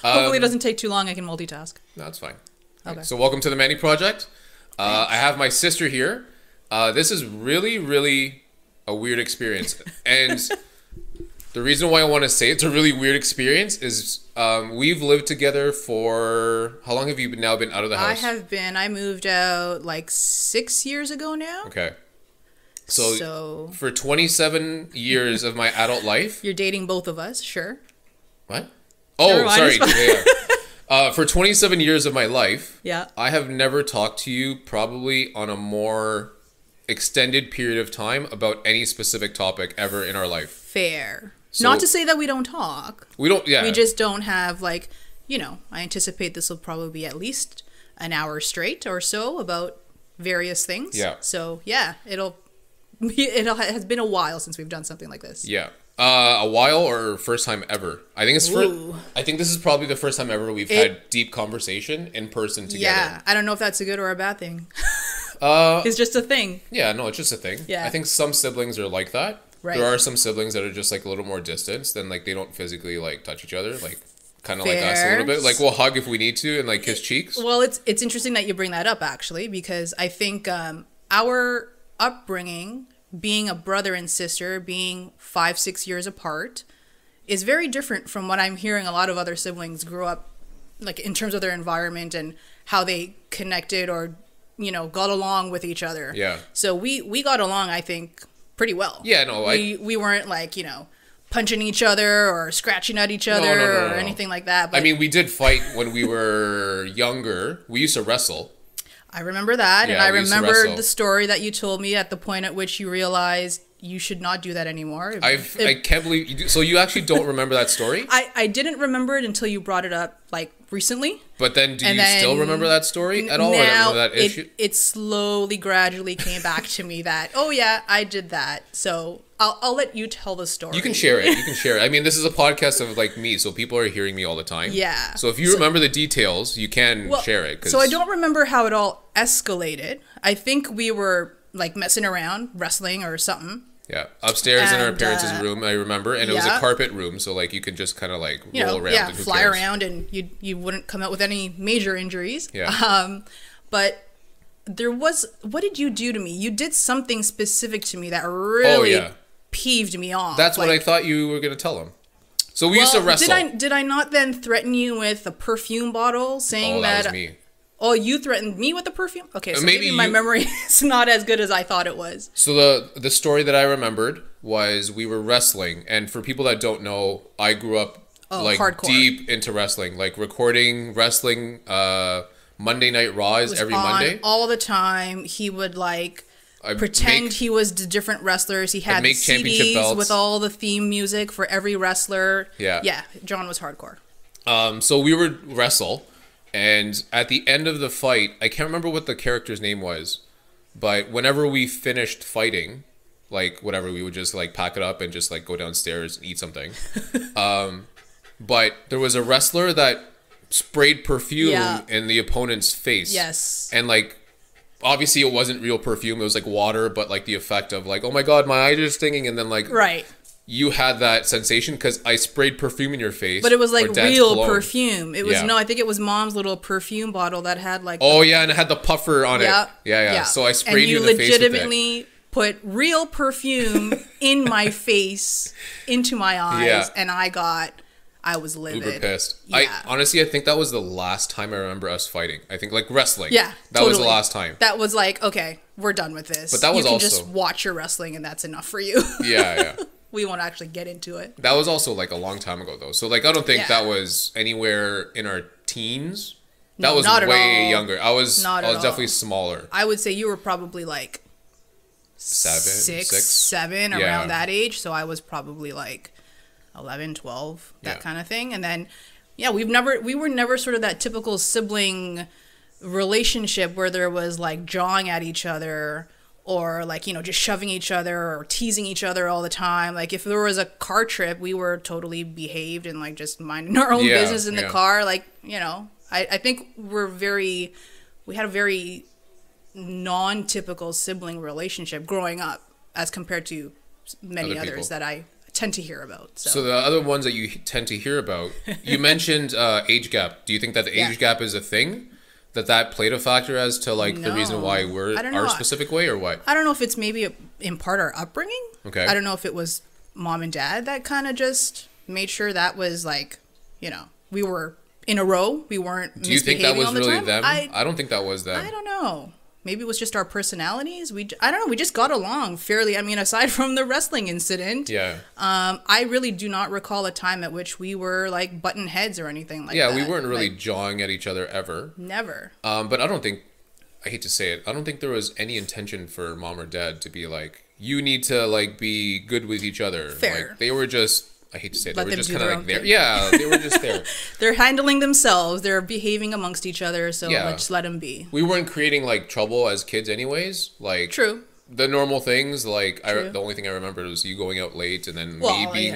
Hopefully it doesn't take too long. I can multitask. No, that's fine. Okay. So welcome to the Manny Project. I have my sister here. This is really, really a weird experience. And the reason why I want to say it's a really weird experience is we've lived together for... How long have you now been out of the house? I moved out like 6 years ago now. Okay. So for 27 years of my adult life... You're dating both of us, sure. What? Oh, sorry. Yeah. For 27 years of my life, yeah, I have never talked to you probably on a more extended period of time about any specific topic ever in our life. Fair. So, not to say that we don't talk. We don't, yeah. We just don't have, like, you know, I anticipate this will probably be at least an hour straight or so about various things. Yeah. So, yeah, it has been a while since we've done something like this. Yeah. A while or first time ever? I think I think this is probably the first time ever we've had deep conversation in person together. Yeah. I don't know if that's a good or a bad thing. It's just a thing. Yeah, no, it's just a thing. Yeah. I think some siblings are like that. Right. There are some siblings that are just like a little more distant, then like they don't physically like touch each other, like kind of like us a little bit. Like we'll hug if we need to and like kiss cheeks. Well, it's interesting that you bring that up actually, because I think our upbringing, being a brother and sister, being 5-6 years apart, is very different from what I'm hearing a lot of other siblings grew up, like in terms of their environment and how they connected or, you know, got along with each other. Yeah. So we got along, I think, pretty well. Yeah, no, we weren't like, you know, punching each other or scratching at each other or anything like that. But I mean, we did fight when we were younger. We used to wrestle. I remember that, Yeah, and I remember the story that you told me at the point at which you realized you should not do that anymore. I can't believe you do. So you actually don't remember that story? I didn't remember it until you brought it up, like, recently. But then do you still remember that story at all? Now, or that issue? It slowly, gradually came back to me that, oh yeah, I did that. So I'll let you tell the story. You can share it. You can share it. I mean, this is a podcast of like me, so people are hearing me all the time. Yeah. So if you remember the details, you can share it. So I don't remember how it all escalated. I think we were like messing around, wrestling or something. Yeah, upstairs in our parents' room, I remember, and it was a carpet room, so like you could just kind of like roll around, and fly around, and you wouldn't come out with any major injuries. Yeah. But there was, what did you do to me? You did something specific to me that really peeved me off. That's what I thought you were gonna tell him. So we used to wrestle. Did I not then threaten you with a perfume bottle, saying that was me. Oh, you threatened me with the perfume? Okay, so maybe my memory is not as good as I thought it was. So the story that I remembered was we were wrestling, and for people that don't know, I grew up like hardcore. Deep into wrestling, like recording wrestling Monday Night Raws every Monday. All the time. He would like pretend he was the different wrestlers. He had CDs with all the theme music for every wrestler. Yeah. Yeah, John was hardcore. So we would wrestle. And at the end of the fight, I can't remember what the character's name was, but whenever we finished fighting, like whatever, we would just like pack it up and just like go downstairs and eat something. But there was a wrestler that sprayed perfume in the opponent's face. Yes. And like, obviously it wasn't real perfume. It was like water, but like the effect of like, oh my God, my eyes are stinging. And then like, right. You had that sensation because I sprayed perfume in your face. But it was like real perfume. It was, no, I think it was Mom's little perfume bottle that had like... Oh, yeah, and it had the puffer on it. Yeah. So I sprayed you in the face with it. And you legitimately put real perfume in my face, into my eyes, and I was livid. Uber pissed. Yeah. I think that was the last time I remember us fighting. I think like wrestling. Yeah, That was the last time. That was like, okay, we're done with this. But that was you can just watch your wrestling and that's enough for you. Yeah. We won't actually get into it. That was also like a long time ago though. So like I don't think that was anywhere in our teens. That was way younger. I was definitely smaller. I would say you were probably like 7 around that age. So I was probably like 11, 12, that kind of thing. And then we were never sort of that typical sibling relationship where there was like jawing at each other or like, you know, just shoving each other or teasing each other all the time. Like if there was a car trip, we were totally behaved and like just minding our own business in the car. Like, you know, I think we had a very non-typical sibling relationship growing up as compared to many others that I tend to hear about. So the other ones that you tend to hear about, you mentioned age gap. Do you think that the age gap is a thing? That played a factor as to like the reason why we're our specific way, or what? I don't know if it's maybe in part our upbringing. Okay. I don't know if it was mom and dad that kind of just made sure that was like, we were in a row. We weren't. Do you think that was really time. them? I don't think that was them. I don't know. Maybe it was just our personalities. I don't know. We just got along fairly. I mean, aside from the wrestling incident. Yeah. I really do not recall a time at which we were like button heads or anything like that. Yeah, we weren't really jawing at each other ever. Never. But I hate to say it, I don't think there was any intention for mom or dad to be like, you need to like be good with each other. Fair. Like, they were just, I hate to say it, they were just kind of like there. Thing. Yeah, they were just there. They're handling themselves. They're behaving amongst each other. So let's let them be. We weren't creating like trouble as kids anyways. Like, true. The normal things, like the only thing I remember was you going out late, and then me being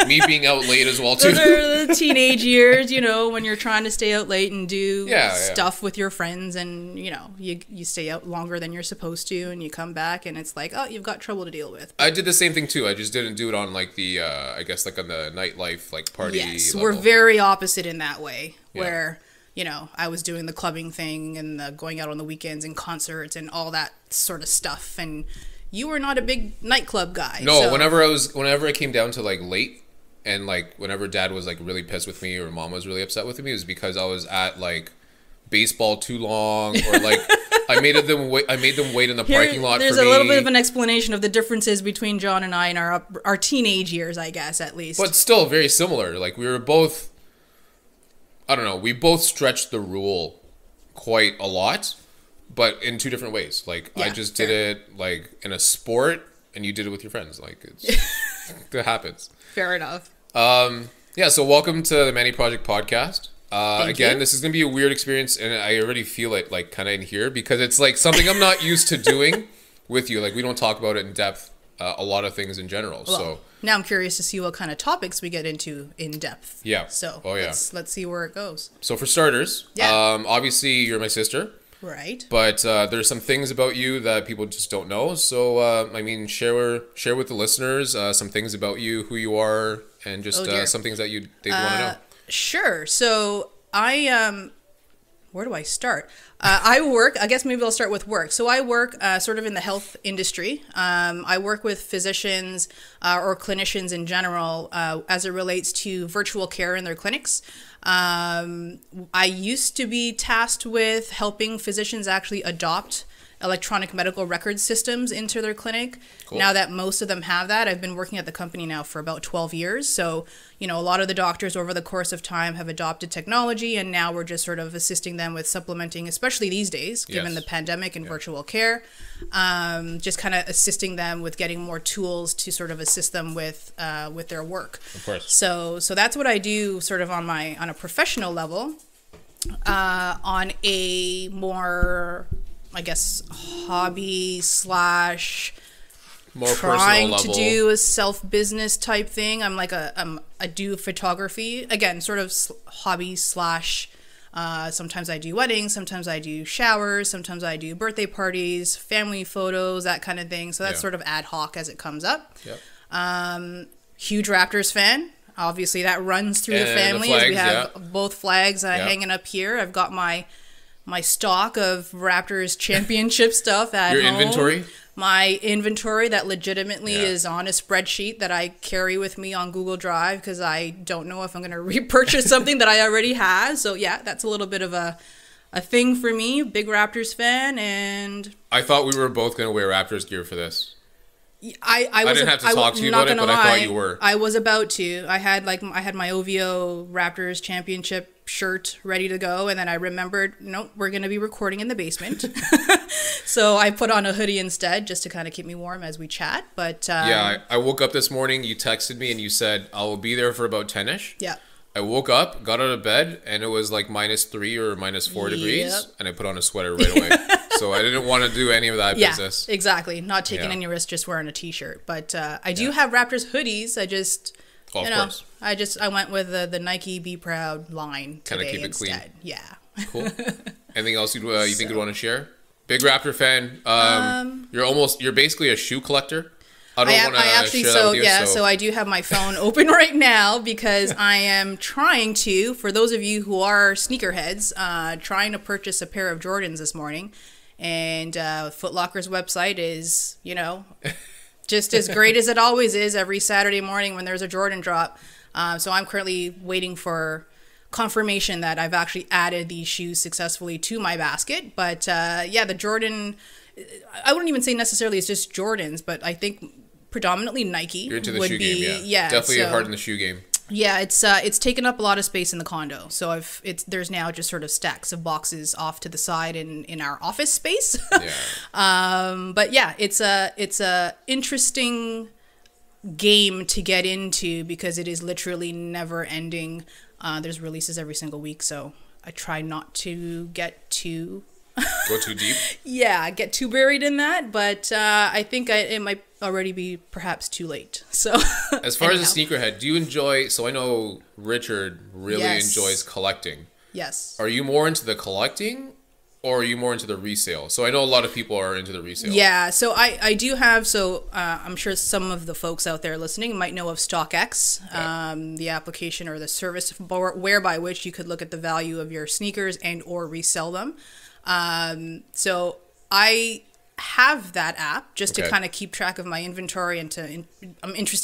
me being out late as well too. Those are the teenage years, when you're trying to stay out late and do stuff with your friends, and you stay out longer than you're supposed to, and you come back, and it's like, oh, you've got trouble to deal with. I did the same thing too. I just didn't do it on like the I guess like on the nightlife like party. Yes, level. We're very opposite in that way, where. I was doing the clubbing thing and the going out on the weekends and concerts and all that sort of stuff. And you were not a big nightclub guy. No, so. whenever it came down to like late, and like whenever dad was like really pissed with me or mom was really upset with me, it was because I was at like baseball too long, or like I made them wait in the parking lot. There's a little bit of an explanation of the differences between John and I in our teenage years, I guess, at least. But still very similar. Like we were both. I don't know. We both stretched the rule quite a lot, but in two different ways. Like I just did it like in a sport, and you did it with your friends. Like it happens. Fair enough. So welcome to the Manny Project podcast. Again, this is gonna be a weird experience, and I already feel it like kind of in here because it's like something I'm not used to doing with you. Like we don't talk about it in depth. A lot of things in general. Well, so now I'm curious to see what kind of topics we get into in depth. Yeah. So let's see where it goes. So for starters, obviously you're my sister. Right. But there's some things about you that people just don't know. So share with the listeners some things about you, who you are, and just some things that they want to know. Sure. So where do I start? I work, I guess maybe I'll start with work. So I work sort of in the health industry. I work with physicians or clinicians in general as it relates to virtual care in their clinics. I used to be tasked with helping physicians actually adopt electronic medical record systems into their clinic. Cool. Now that most of them have that, I've been working at the company now for about 12 years. So, a lot of the doctors over the course of time have adopted technology, and now we're just sort of assisting them with supplementing, especially these days, given the pandemic and virtual care, just kind of assisting them with getting more tools to sort of assist them with their work. Of course. So that's what I do sort of on a professional level. On a more, I guess, hobby / more trying to do a self-business type thing. I'm like I do photography, again, sort of hobby / sometimes I do weddings, sometimes I do showers, sometimes I do birthday parties, family photos, that kind of thing. So that's sort of ad hoc as it comes up. Yep. Huge Raptors fan. Obviously that runs through the family. The flags, we have both flags hanging up here. I've got my stock of Raptors championship stuff at home. Your inventory? My inventory that legitimately is on a spreadsheet that I carry with me on Google Drive because I don't know if I'm going to repurchase something that I already have. So that's a little bit of a thing for me. Big Raptors fan, and I thought we were both going to wear Raptors gear for this. I didn't have to talk to you about it, but I thought you were. I was about to. I had my OVO Raptors championship shirt ready to go, and then I remembered, nope, we're going to be recording in the basement. So I put on a hoodie instead just to kind of keep me warm as we chat. But I woke up this morning, you texted me and you said, I will be there for about 10ish. Yeah. I woke up, got out of bed, and it was like -3 or -4 degrees, and I put on a sweater right away. So I didn't want to do any of that business. Exactly. Not taking any risks, just wearing a t-shirt. But I do have Raptors hoodies. I just, of course. I went with the Nike Be Proud line today. Kind of keep it instead. clean. Yeah. Cool. Anything else you think you'd want to share? Big Raptor fan. You're basically a shoe collector. I don't want to actually, share that with you. So I do have my phone open right now because I am trying to, for those of you who are sneakerheads, trying to purchase a pair of Jordans this morning. And Foot Locker's website is, just as great as it always is every Saturday morning when there's a Jordan drop. So I'm currently waiting for confirmation that I've actually added these shoes successfully to my basket. But the Jordan, I wouldn't even say necessarily it's just Jordans, but I think predominantly Nike. You're into the shoe game, yeah. Definitely hard in the shoe game. Yeah, it's taken up a lot of space in the condo. So there's now just sort of stacks of boxes off to the side in our office space. Yeah. But yeah, it's a interesting game to get into because it is literally never ending. There's releases every single week, so I try not to get too go too deep. Yeah, get too buried in that, but I think it might already be perhaps too late. So as far as a sneakerhead, do you enjoy, so I know Richard really enjoys collecting. Yes. Are you more into the collecting or are you more into the resale? So I know a lot of people are into the resale. Yeah, so I do have, I'm sure some of the folks out there listening might know of StockX, the application or the service whereby which you could look at the value of your sneakers and or resell them. So I have that app just to kind of keep track of my inventory and I'm interested